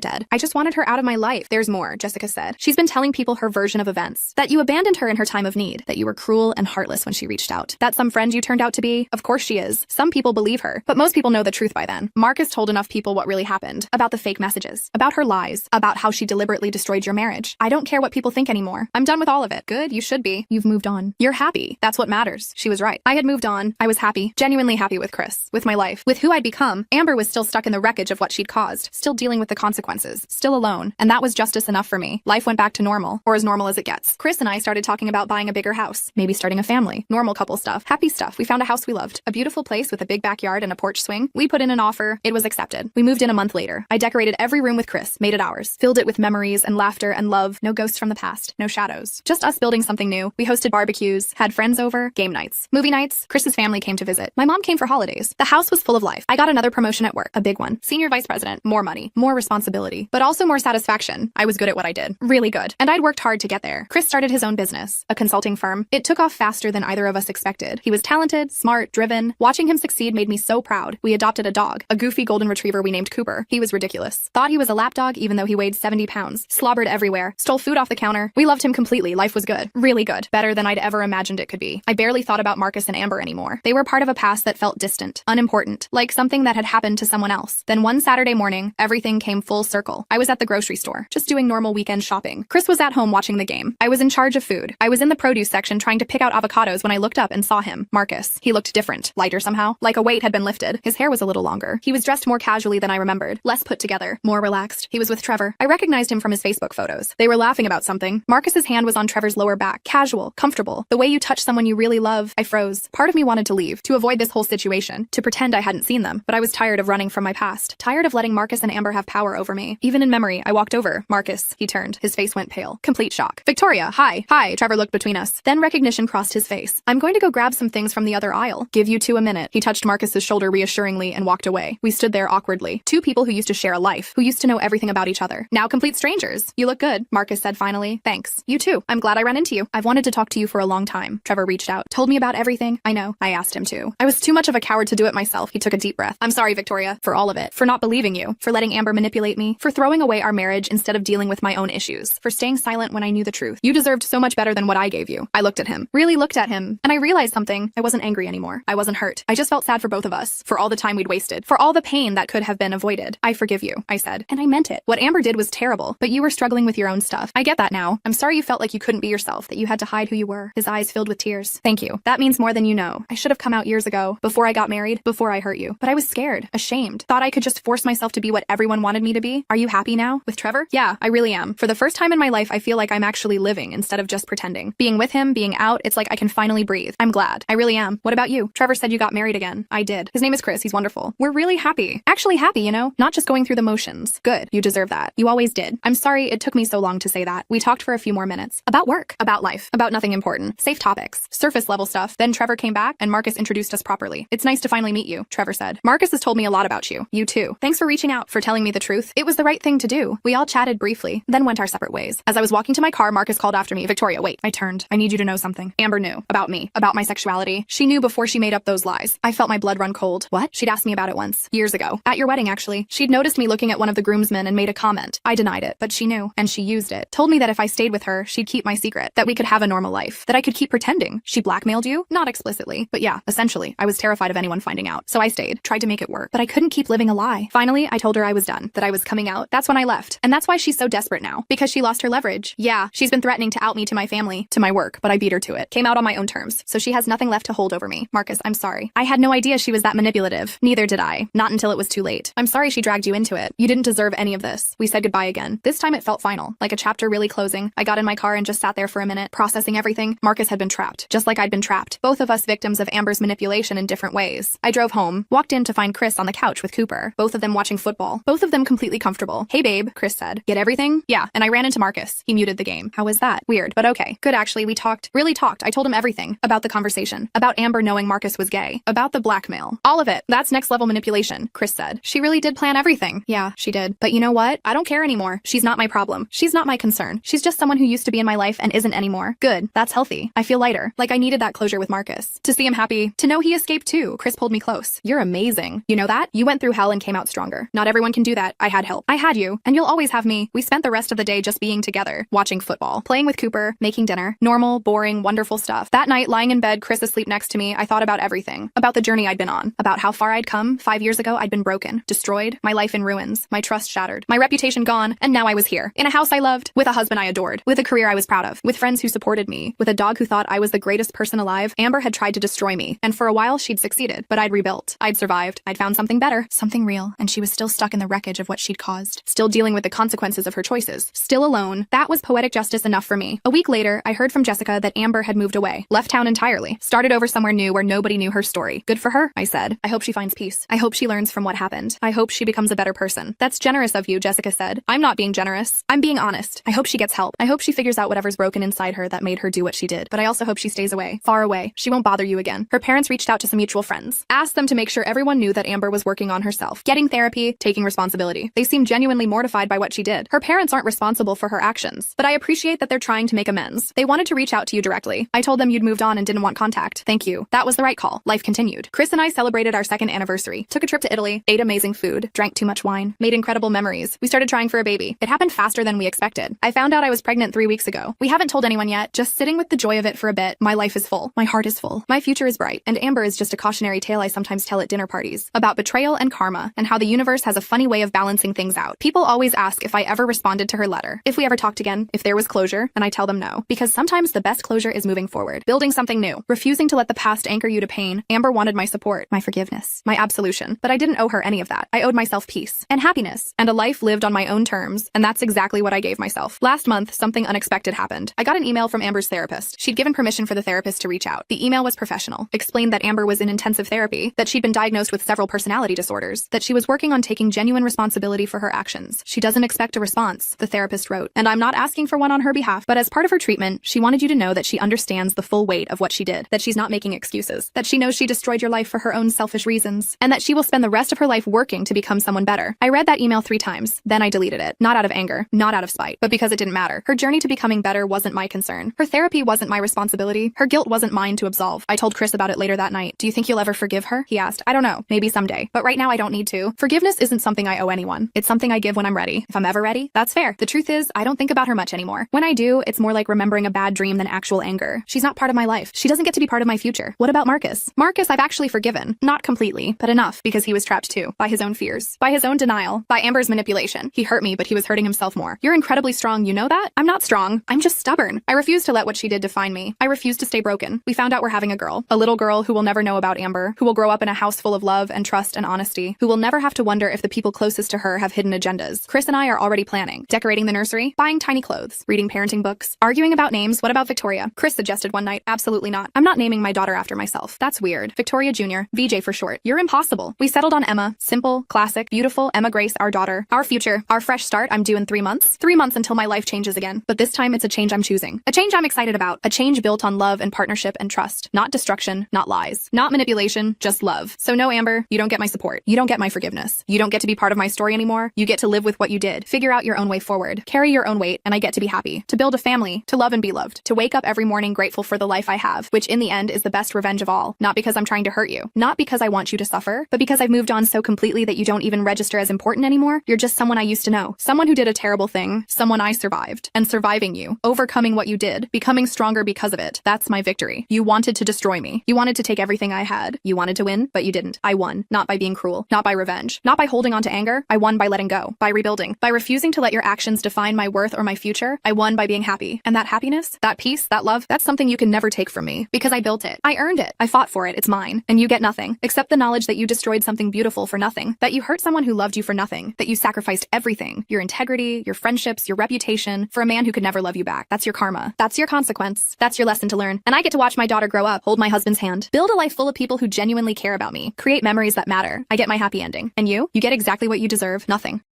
dead. I just wanted her out of my life. There's more, Jessica said. She's been telling people her version of events. That you abandoned her in her time of need. That you were cruel and heartless when she reached out. That some friend you turned out to be? Of course she is. Some people believe her, but most people know the truth by then. Marcus told enough people what really happened. About the fake messages. About her lies. About how she deliberately destroyed your marriage. I don't care what people think anymore. I'm done with all of it. Good, you should be. You've moved on. You're happy. That's what matters. She was right. I had moved on. I was happy. Genuinely happy with Chris. With my life. With who I'd become. Amber was still stuck in the wreckage of what she'd caused. Still dealing with the consequences. Still alone. And that was justice enough for me. Life went back to normal. Or as normal as it gets. Chris and I started talking about buying a bigger house. Maybe starting a family. Normal couple stuff. Happy stuff. We found a house we loved. A beautiful place with a big backyard and a porch swing. We put in an offer. It was accepted. We moved in a month later. I decorated every room with Chris. Made it ours. Filled it with memories and laughter and love. No ghosts from the past. No shadows. Just us building something new. We hosted barbecues. Had friends over. Game nights. Movie nights. Chris's family came to visit. My mom came for holidays. The house was full of life. I got another promotion at work. A big one. Senior vice president. More money. More responsibility. But also more satisfaction. I was good at what I did. Really good. And I'd worked hard to get there. Chris started his own business. A consulting firm. It took off faster than either of us expected. He was talented, smart, driven. Watching him succeed made me so proud. We adopted a dog. A goofy golden retriever we named Cooper. He was ridiculous. Thought he was a lapdog even though he weighed 70 pounds. Slobbered everywhere. Stole food off the counter. We loved him completely. Life was good. Really good. Better than I'd ever imagined it could be. I barely thought about Marcus and Amber anymore. They were part of a past that felt distant. Unimportant. Like something that had happened to someone else. Then one Saturday morning, everything came full circle. I was at the grocery store. Just doing normal weekend shopping. Chris was at home watching the game. I was in charge of food. I was in the produce section trying to pick out avocados when I looked up and saw him. Marcus. He looked different. Lighter somehow. Like a weight had been lifted. His hair was a little longer. He was dressed more casually than I remembered. Less put together. More relaxed. He was with Trevor. I recognized him from his Facebook photos. They were laughing about something. Marcus's hand was on Trevor's lower back. Casual. Comfortable. The way you touch someone you really love. I froze. Part of me wanted to leave. To avoid this whole situation. To pretend I hadn't seen them. But I was tired of running from my past. Tired of letting Marcus and Amber have power over me. Even in memory, I walked over. Marcus. He turned. His face went pale. Complete shock. Victoria, hi. Hi. Trevor looked between us. Then recognition crossed his face. I'm going to go grab some things from the other aisle. Give you two a minute. He touched Marcus's shoulder reassuringly and walked away. We stood there awkwardly. Two people who used to share a life. Who used to know everything about each other. Now complete strangers. You look good. Marcus said finally. Thanks. You too. I'm glad I ran into you. I've wanted to talk to you for a long time. Trevor reached out. Told me about everything. I know. I asked him to. I was too much of a coward to do it myself. He took a deep breath. I'm sorry, Victoria. For all of it. For not believing you. For letting Amber manipulate me. For throwing away our marriage instead of dealing with my own issues. For staying silent silent when I knew the truth. You deserved so much better than what I gave you. I looked at him, really looked at him, and I realized something. I wasn't angry anymore. I wasn't hurt. I just felt sad for both of us, for all the time we'd wasted, for all the pain that could have been avoided. I forgive you, I said, and I meant it. What Amber did was terrible, but you were struggling with your own stuff. I get that now. I'm sorry you felt like you couldn't be yourself, that you had to hide who you were. His eyes filled with tears. Thank you. That means more than you know. I should have come out years ago, before I got married, before I hurt you. But I was scared, ashamed, thought I could just force myself to be what everyone wanted me to be. Are you happy now with Trevor? Yeah, I really am. For the first time in my life, I feel like I'm actually living instead of just pretending. Being with him, being out, it's like I can finally breathe. I'm glad. I really am. What about you? Trevor said you got married again. I did. His name is Chris. He's wonderful. We're really happy. Actually happy, you know? Not just going through the motions. Good. You deserve that. You always did. I'm sorry it took me so long to say that. We talked for a few more minutes. About work. About life. About nothing important. Safe topics. Surface level stuff. Then Trevor came back and Marcus introduced us properly. It's nice to finally meet you, Trevor said. Marcus has told me a lot about you. You too. Thanks for reaching out, for telling me the truth. It was the right thing to do. We all chatted briefly, then went our separate ways. As I was walking to my car, Marcus called after me. Victoria, wait. I turned. I need you to know something. Amber knew. About me. About my sexuality. She knew before she made up those lies. I felt my blood run cold. What? She'd asked me about it once. Years ago. At your wedding, actually. She'd noticed me looking at one of the groomsmen and made a comment. I denied it, but she knew. And she used it. Told me that if I stayed with her, she'd keep my secret. That we could have a normal life. That I could keep pretending. She blackmailed you? Not explicitly. But yeah, essentially. I was terrified of anyone finding out. So I stayed. Tried to make it work. But I couldn't keep living a lie. Finally, I told her I was done. That I was coming out. That's when I left. And that's why she's so desperate now. Because she lost her leverage. Yeah, she's been threatening to out me to my family, to my work, but I beat her to it. Came out on my own terms. So she has nothing left to hold over me. Marcus, I'm sorry. I had no idea she was that manipulative. Neither did I. Not until it was too late. I'm sorry she dragged you into it. You didn't deserve any of this. We said goodbye again. This time it felt final. Like a chapter really closing. I got in my car and just sat there for a minute, processing everything. Marcus had been trapped. Just like I'd been trapped. Both of us victims of Amber's manipulation in different ways. I drove home, walked in to find Chris on the couch with Cooper. Both of them watching football. Both of them completely comfortable. Hey babe, Chris said. Get everything? Yeah, and I ran into Marcus. He muted the game. How was that? Weird, but okay. Good actually, we talked. Really talked. I told him everything. About the conversation. About Amber knowing Marcus was gay. About the blackmail. All of it. That's next level manipulation, Chris said. She really did plan everything. Yeah, she did. But you know what? I don't care anymore. She's not my problem. She's not my concern. She's just someone who used to be in my life and isn't anymore. Good. That's healthy. I feel lighter. Like I needed that closure with Marcus. To see him happy. To know he escaped too. Chris pulled me close. You're amazing. You know that? You went through hell and came out stronger. Not everyone can do that. I had help. I had you. And you'll always have me. We spent the rest of the day just being together. Watching football. Playing with Cooper. Making dinner. Normal, boring, wonderful stuff. That night, lying in bed, Chris asleep next to me, I thought about everything. About the journey I'd been on. About how far I'd come. 5 years ago, I'd been broken. Destroyed. My life in ruins. My trust shattered. My reputation gone. And now I was here. In a house I loved. With a husband I adored. With a career I was proud of. With friends who supported me. With a dog who thought I was the greatest person alive. Amber had tried to destroy me. And for a while, she'd succeeded. But I'd rebuilt. I'd survived. I'd found something better. Something real. And she was still stuck in the wreckage of what she'd caused. Still dealing with the consequences of her choices. Still alone. That was poetic justice enough for me. A week later, I heard from Jessica that Amber had moved away. Left town entirely. Started over somewhere new where nobody knew her story. Good for her, I said. I hope she finds peace. I hope she learns from what happened. I hope she becomes a better person. That's generous of you, Jessica said. I'm not being generous. I'm being honest. I hope she gets help. I hope she figures out whatever's broken inside her that made her do what she did. But I also hope she stays away. Far away. She won't bother you again. Her parents reached out to some mutual friends. Asked them to make sure everyone knew that Amber was working on herself. Getting therapy, taking responsibility. They seemed genuinely mortified by what she did. Her parents aren't responsible for her actions. But I appreciate that they're trying to make amends. They wanted to reach out to you directly. I told them you'd moved on and didn't want contact. Thank you. That was the right call. Life continued. Chris and I celebrated our second anniversary. Took a trip to Italy. Ate amazing food. Drank too much wine. Made incredible memories. We started trying for a baby. It happened faster than we expected. I found out I was pregnant 3 weeks ago. We haven't told anyone yet. Just sitting with the joy of it for a bit. My life is full. My heart is full. My future is bright. And Amber is just a cautionary tale I sometimes tell at dinner parties. About betrayal and karma. And how the universe has a funny way of balancing things out. People always ask if I ever responded to her letter. If we ever talked again. If there was closure. And I tell them no. Because sometimes the best closure is moving forward. Building something new. Refusing to let the past anchor you to pain. Amber wanted my support. My forgiveness. My absolution. But I didn't owe her any of that. I owed myself peace. And happiness. And a life lived on my own terms. And that's exactly what I gave myself. Last month, something unexpected happened. I got an email from Amber's therapist. She'd given permission for the therapist to reach out. The email was professional. Explained that Amber was in intensive therapy. That she'd been diagnosed with several personality disorders. That she was working on taking genuine responsibility for her actions. She doesn't expect a response, the therapist wrote. And I'm not asking for one on her behalf. But as part of her treatment, she wanted you to know that she understands the full weight of what she did. That she's not making excuses. That she knows she destroyed your life for her own selfish reasons. And that she will spend the rest of her life working to become someone better. I read that email 3 times. Then I deleted it. Not out of anger. Not out of spite. But because it didn't matter. Her journey to becoming better wasn't my concern. Her therapy wasn't my responsibility. Her guilt wasn't mine to absolve. I told Chris about it later that night. Do you think you'll ever forgive her? He asked. I don't know. Maybe someday. But right now I don't need to. Forgiveness isn't something I owe anyone. It's something I give when I'm ready. If I'm ever ready, that's fair. The truth is, I don't think about about her much anymore. When I do, it's more like remembering a bad dream than actual anger. She's not part of my life. She doesn't get to be part of my future. What about Marcus? Marcus I've actually forgiven. Not completely, but enough, because he was trapped too. By his own fears. By his own denial. By Amber's manipulation. He hurt me, but he was hurting himself more. You're incredibly strong, you know that? I'm not strong. I'm just stubborn. I refuse to let what she did define me. I refuse to stay broken. We found out we're having a girl. A little girl who will never know about Amber. Who will grow up in a house full of love and trust and honesty. Who will never have to wonder if the people closest to her have hidden agendas. Chris and I are already planning. Decorating the nursery. Buying tiny clothes. Reading parenting books. Arguing about names. What about Victoria? Chris suggested one night. Absolutely not. I'm not naming my daughter after myself. That's weird. Victoria Jr. VJ for short. You're impossible. We settled on Emma. Simple, classic, beautiful Emma Grace, our daughter. Our future. Our fresh start. I'm due in 3 months. 3 months until my life changes again. But this time it's a change I'm choosing. A change I'm excited about. A change built on love and partnership and trust. Not destruction. Not lies. Not manipulation. Just love. So no, Amber, you don't get my support. You don't get my forgiveness. You don't get to be part of my story anymore. You get to live with what you did. Figure out your own way forward. Carry your own weight, and I get to be happy. To build a family. To love and be loved. To wake up every morning grateful for the life I have, which in the end is the best revenge of all. Not because I'm trying to hurt you. Not because I want you to suffer, but because I've moved on so completely that you don't even register as important anymore. You're just someone I used to know. Someone who did a terrible thing. Someone I survived. And surviving you. Overcoming what you did. Becoming stronger because of it. That's my victory. You wanted to destroy me. You wanted to take everything I had. You wanted to win, but you didn't. I won. Not by being cruel. Not by revenge. Not by holding on to anger. I won by letting go. By rebuilding. By refusing to let your actions define my worth or my future. I won by being happy. And that happiness, that peace, that love, that's something you can never take from me. Because I built it. I earned it. I fought for it. It's mine. And you get nothing. Except the knowledge that you destroyed something beautiful for nothing. That you hurt someone who loved you for nothing. That you sacrificed everything. Your integrity, your friendships, your reputation, for a man who could never love you back. That's your karma. That's your consequence. That's your lesson to learn. And I get to watch my daughter grow up, hold my husband's hand, build a life full of people who genuinely care about me, create memories that matter. I get my happy ending. And you get exactly what you deserve. Nothing.